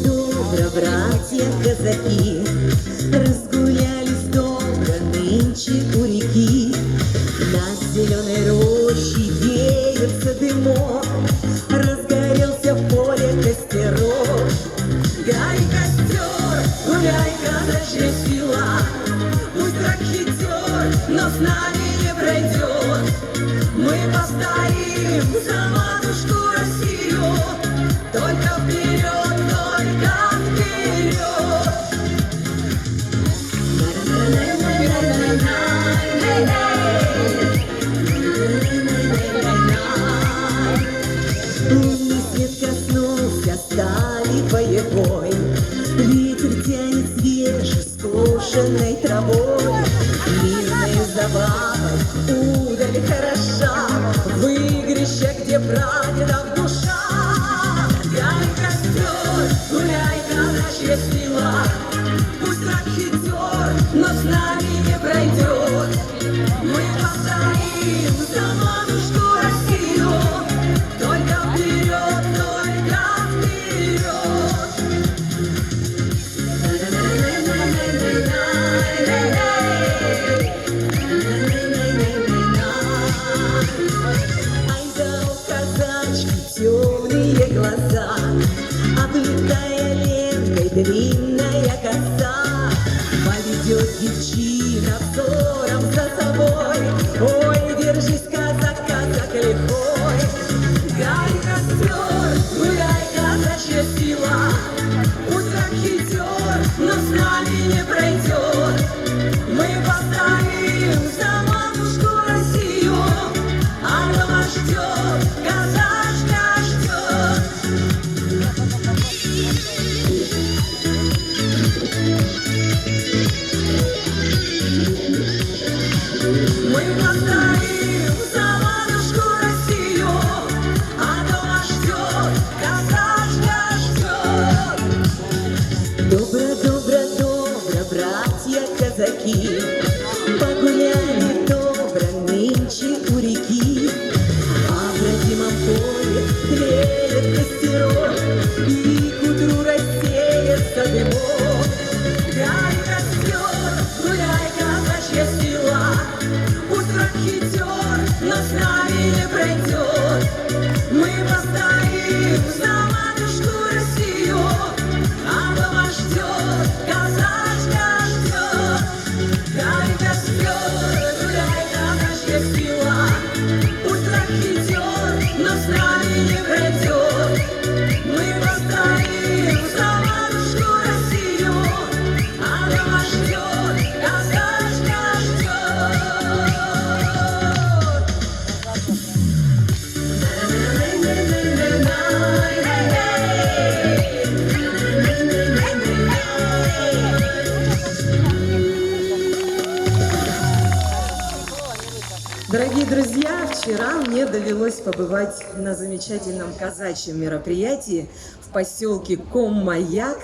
Добро, братья казаки, разгулялись добро нынче у реки. Над зеленой рощей веется дымок, разгорелся в поле костерок. Гай, костер, гуляй, казачья сила, пусть враг хитер, но с нами не пройдет. Мы постоим за матушку Россию, только вперед, только вперед. Лунный свет коснулся стали боевой, ветер тянет свежей скошенной травой. Мирной забавой удаль хороша, в игрище, где прадедов душа. Гай, костер, гуляй, казачья сила, пусть враг хитер, но с нами не пройдет. Мы постоим за матушку Россию, только вперед, только вперед. Ай да у казачки темные глаза, облетая лентой длинная коса. Поведет девчина взором за собой, ой, держись, казак, казак лихой. Гай, костер, гуляй, казачья сила, пусть враг хитер, но с нами не пройдет. Мы постоим за матушку Россию, она вас ждет, казачка ждет. Мы постоим за матушку Россию, она вас ждет, казачка ждет. Добро, братья казаки, погуляли добро нынче у реки. А в родимом поле тлеет костерок, и к утру рассеется дымок. Гай, костер, гуляй, казачья сила, пусть враг хитер, но с нами не пройдет. Мы постоим за матушку Россию, она вас ждет, казачка ждет. Гай, костер, гуляй, казачья сила, пусть враг хитер, но с нами не пройдет. Мы постоим за матушку Россию, она вас ждет, казачка ждет. Дорогие друзья, вчера мне довелось побывать на замечательном казачьем мероприятии в поселке Ком-Маяк.